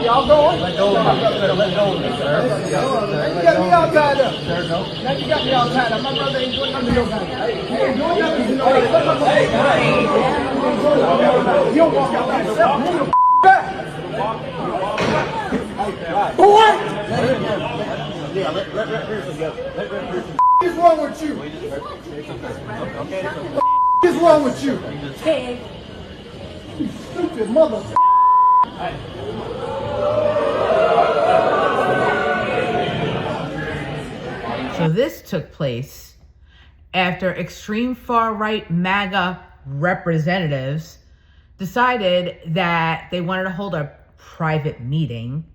Y'all going? Let go of me. Let go of me, sir. Now you got me all tied up. Sir, no. Now you got me all tied up. My brother ain't doing nothing to nobody. He ain't doing nothing to nobody. You don't walk out by yourself. Move the back. Boy! Yeah, let Pearson go. Let Pearson go. What is wrong with you? What is wrong with you? You stupid mother. So this took place after extreme far-right MAGA representatives decided that they wanted to hold a private meeting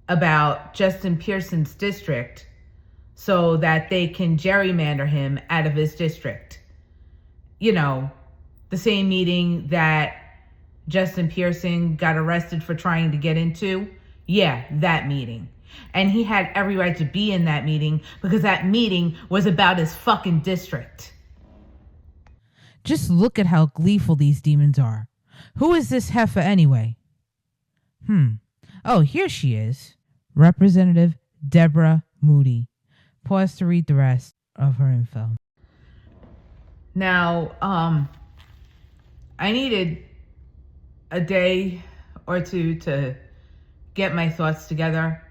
about Justin Pearson's district so that they can gerrymander him out of his district. You know, the same meeting that Justin Pearson got arrested for trying to get into. Yeah, that meeting. And he had every right to be in that meeting because that meeting was about his fucking district. Just look at how gleeful these demons are. Who is this heifer anyway? Oh, here she is. Representative Deborah Moody. Pause to read the rest of her info. Now, I needed a day or two to get my thoughts together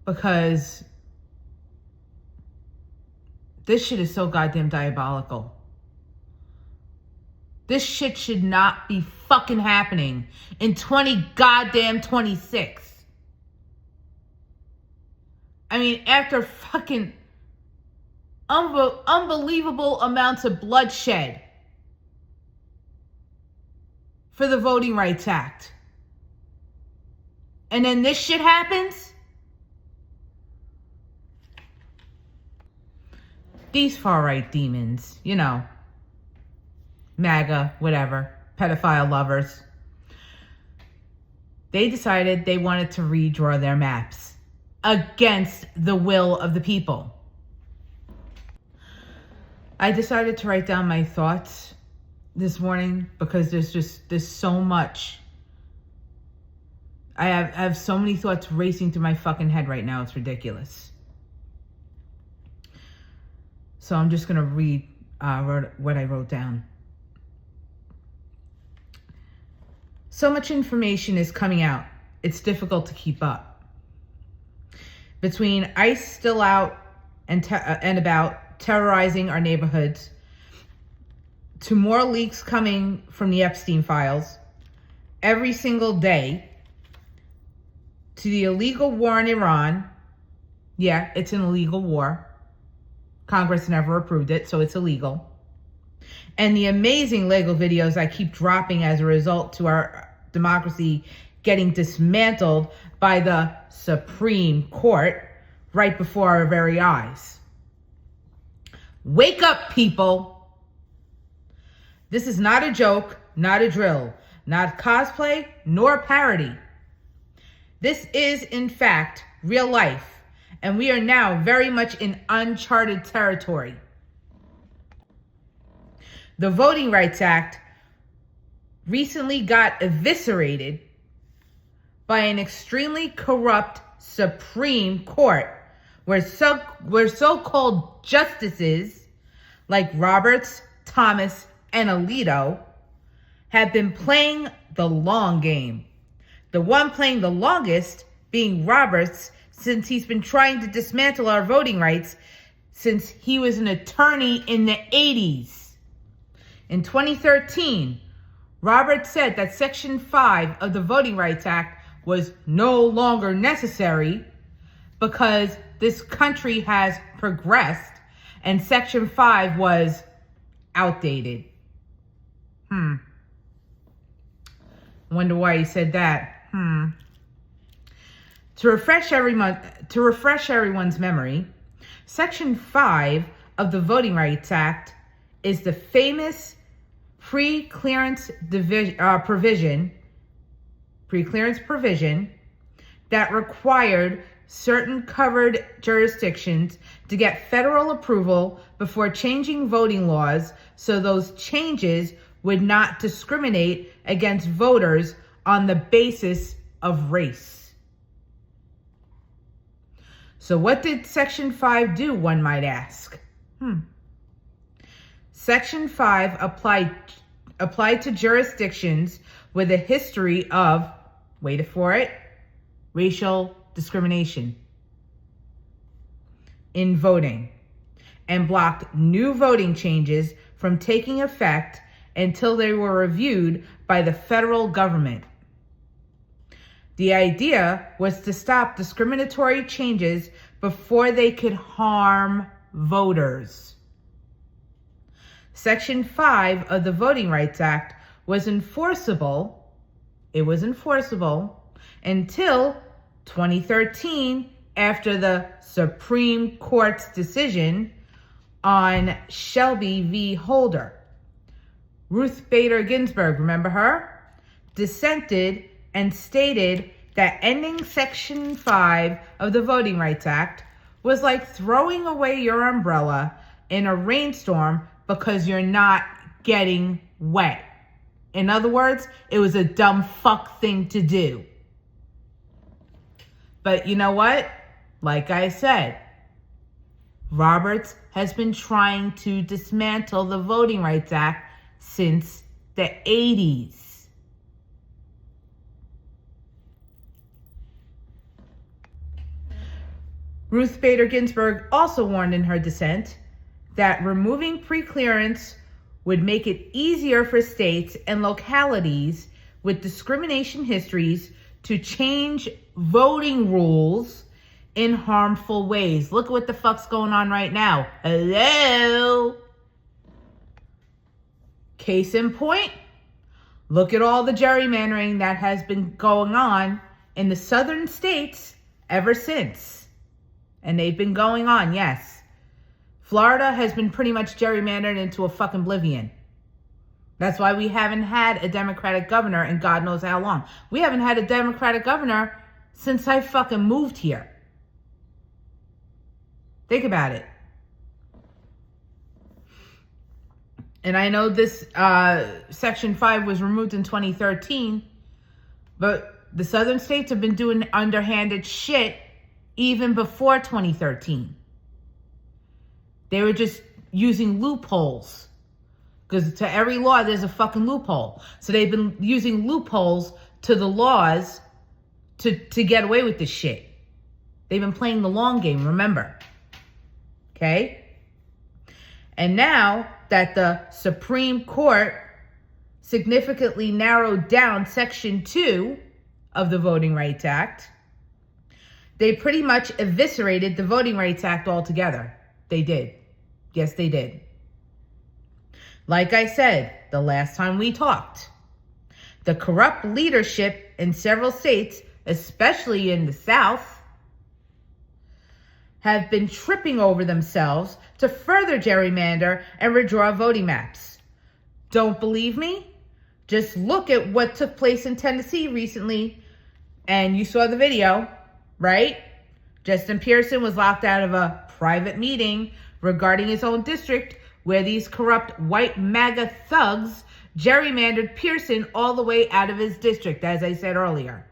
because this shit is so goddamn diabolical. This shit should not be fucking happening in 2026. I mean, after fucking unbelievable amounts of bloodshed for the Voting Rights Act. And then this shit happens? These far-right demons, you know, MAGA, whatever, pedophile lovers, they decided they wanted to redraw their maps against the will of the people. I decided to write down my thoughts this morning because there's so much. I have so many thoughts racing through my fucking head right now. It's ridiculous. So I'm just going to read what I wrote down. So much information is coming out. It's difficult to keep up. Between ICE still out and about terrorizing our neighborhoods, to more leaks coming from the Epstein files every single day, to the illegal war in Iran. Yeah, it's an illegal war. Congress never approved it, so it's illegal. And the amazing legal videos I keep dropping as a result to our democracy getting dismantled by the Supreme Court right before our very eyes. Wake up, people. This is not a joke, not a drill, not cosplay, nor parody. This is, in fact, real life, and we are now very much in uncharted territory. The Voting Rights Act recently got eviscerated by an extremely corrupt Supreme Court, where so-called justices like Roberts, Thomas, and Alito have been playing the long game. The one playing the longest being Roberts, since he's been trying to dismantle our voting rights since he was an attorney in the 80s. In 2013, Roberts said that Section 5 of the Voting Rights Act was no longer necessary because this country has progressed and Section 5 was outdated. Wonder why he said that. To refresh everyone's memory, Section 5 of the Voting Rights Act is the famous pre-clearance provision that required certain covered jurisdictions to get federal approval before changing voting laws, so those changes would not discriminate against voters on the basis of race. So what did Section 5 do, one might ask? Section 5 applied to jurisdictions with a history of, wait for it, racial discrimination in voting, and blocked new voting changes from taking effect until they were reviewed by the federal government. The idea was to stop discriminatory changes before they could harm voters. Section 5 of the Voting Rights Act was enforceable. It was enforceable until 2013, after the Supreme Court's decision on Shelby v. Holder. Ruth Bader Ginsburg, remember her? Dissented and stated that ending Section 5 of the Voting Rights Act was like throwing away your umbrella in a rainstorm because you're not getting wet. In other words, it was a dumb fuck thing to do. But you know what? Like I said, Roberts has been trying to dismantle the Voting Rights Act since the 80s. Ruth Bader Ginsburg also warned in her dissent that removing preclearance would make it easier for states and localities with discrimination histories to change voting rules in harmful ways. Look at what the fuck's going on right now. Hello? Case in point, look at all the gerrymandering that has been going on in the southern states ever since. And they've been going on, yes. Florida has been pretty much gerrymandered into a fucking oblivion. That's why we haven't had a Democratic governor in God knows how long. We haven't had a Democratic governor since I fucking moved here. Think about it. And I know this Section 5 was removed in 2013, but the southern states have been doing underhanded shit even before 2013. They were just using loopholes. Because to every law, there's a fucking loophole. So they've been using loopholes to the laws to get away with this shit. They've been playing the long game, remember. Okay? And now that the Supreme Court significantly narrowed down Section 2 of the Voting Rights Act, they pretty much eviscerated the Voting Rights Act altogether. They did. Yes, they did. Like I said, the last time we talked, the corrupt leadership in several states, especially in the South, have been tripping over themselves to further gerrymander and redraw voting maps. Don't believe me? Just look at what took place in Tennessee recently, and you saw the video, right? Justin Pearson was locked out of a private meeting regarding his own district where these corrupt white MAGA thugs gerrymandered Pearson all the way out of his district, as I said earlier.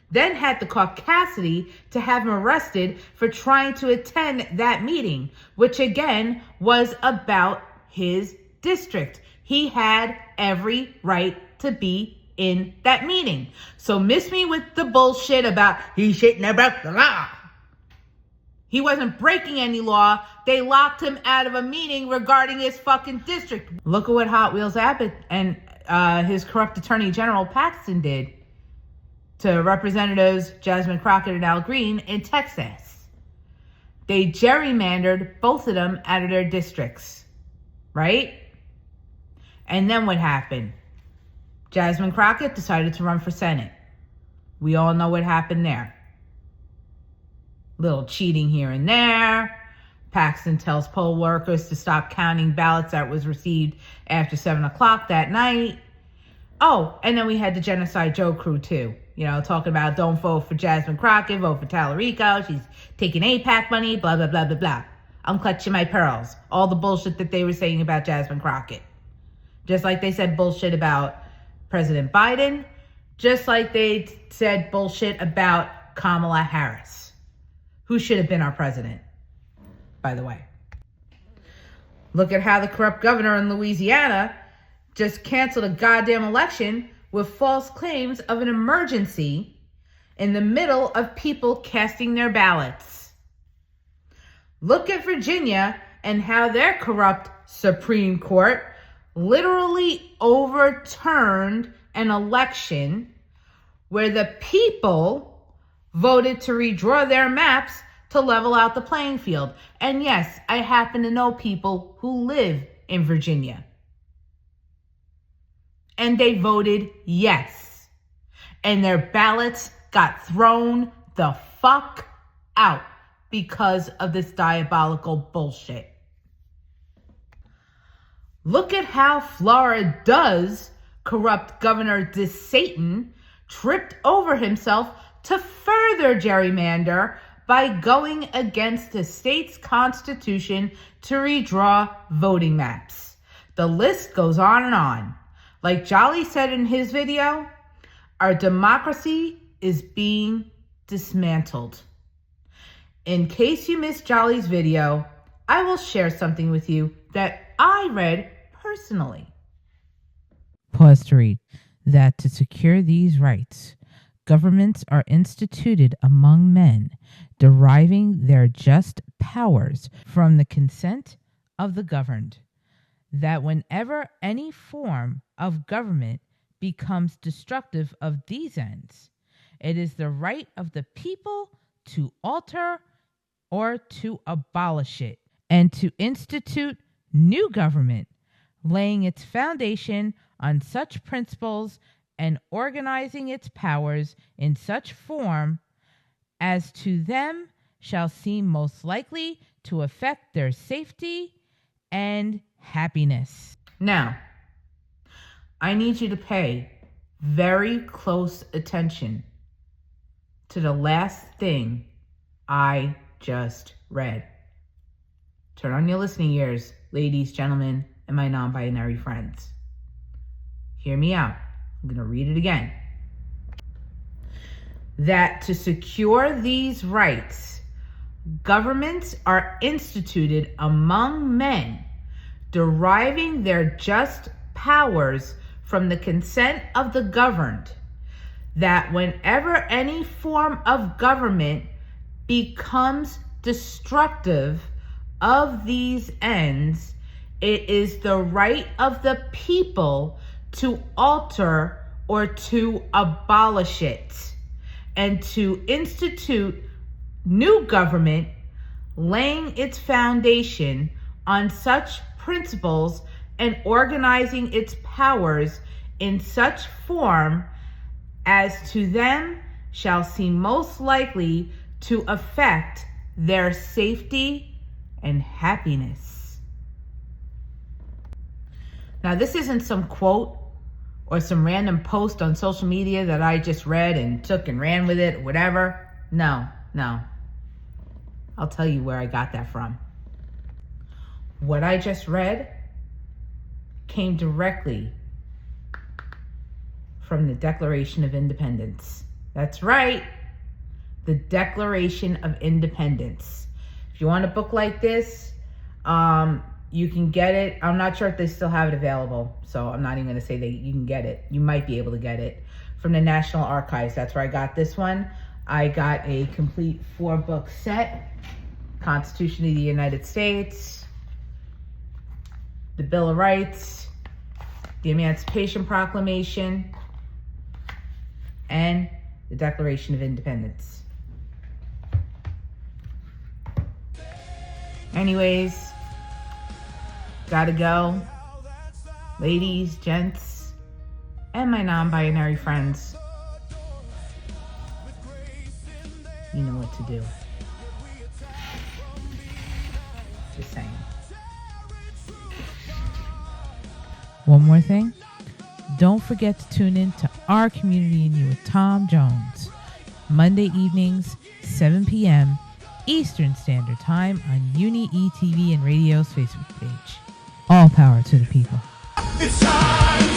Then had the caucasity to have him arrested for trying to attend that meeting, which again was about his district. He had every right to be in that meeting. So miss me with the bullshit about he shouldn't have broke the law. He wasn't breaking any law. They locked him out of a meeting regarding his fucking district. Look at what Hot Wheels Abbott and his corrupt Attorney General Paxton did to Representatives Jasmine Crockett and Al Green in Texas. They gerrymandered both of them out of their districts, right? And then what happened? Jasmine Crockett decided to run for Senate. We all know what happened there. Little cheating here and there. Paxton tells poll workers to stop counting ballots that was received after 7 o'clock that night. Oh, and then we had the Genocide Joe crew too. You know, talking about don't vote for Jasmine Crockett, vote for Tallarico. She's taking AIPAC money, blah, blah, blah, blah, blah. I'm clutching my pearls. All the bullshit that they were saying about Jasmine Crockett. Just like they said bullshit about President Biden, Just like they said bullshit about Kamala Harris, who should have been our president, by the way. Look at how the corrupt governor in Louisiana just canceled a goddamn election with false claims of an emergency in the middle of people casting their ballots. Look at Virginia and how their corrupt Supreme Court literally overturned an election where the people voted to redraw their maps to level out the playing field. And yes, I happen to know people who live in Virginia. And they voted yes. And their ballots got thrown the fuck out because of this diabolical bullshit. Look at how Florida's corrupt Governor DeSatan tripped over himself to further gerrymander by going against the state's constitution to redraw voting maps. The list goes on and on. Like Jolly said in his video, our democracy is being dismantled. In case you missed Jolly's video, I will share something with you that I read personally. Pause to read that to secure these rights, governments are instituted among men, deriving their just powers from the consent of the governed, that whenever any form of government becomes destructive of these ends, it is the right of the people to alter or to abolish it, and to institute new government, laying its foundation on such principles and organizing its powers in such form as to them shall seem most likely to affect their safety and happiness. Now, I need you to pay very close attention to the last thing I just read. Turn on your listening ears, ladies, gentlemen, and my non-binary friends. Hear me out. I'm going to read it again. That to secure these rights, governments are instituted among men, deriving their just powers from the consent of the governed, that whenever any form of government becomes destructive of these ends, it is the right of the people to alter or to abolish it, and to institute new government, laying its foundation on such principles and organizing its powers in such form as to them shall seem most likely to affect their safety and happiness. Now, this isn't some quote or some random post on social media that I just read and took and ran with it, whatever. No. I'll tell you where I got that from. What I just read came directly from the Declaration of Independence. That's right, the Declaration of Independence. If you want a book like this, you can get it. I'm not sure if they still have it available, so I'm not even going to say that you can get it. You might be able to get it from the National Archives. That's where I got this one. I got a complete 4-book set: Constitution of the United States, the Bill of Rights, the Emancipation Proclamation, and the Declaration of Independence. Anyways, gotta go. Ladies, gents, and my non-binary friends, you know what to do. Just saying. One more thing. Don't forget to tune in to Our Community and You with Tom Jones, Monday evenings, 7 p.m. Eastern Standard Time on Uni-ETV and Radio's Facebook page. All power to the people. It's time.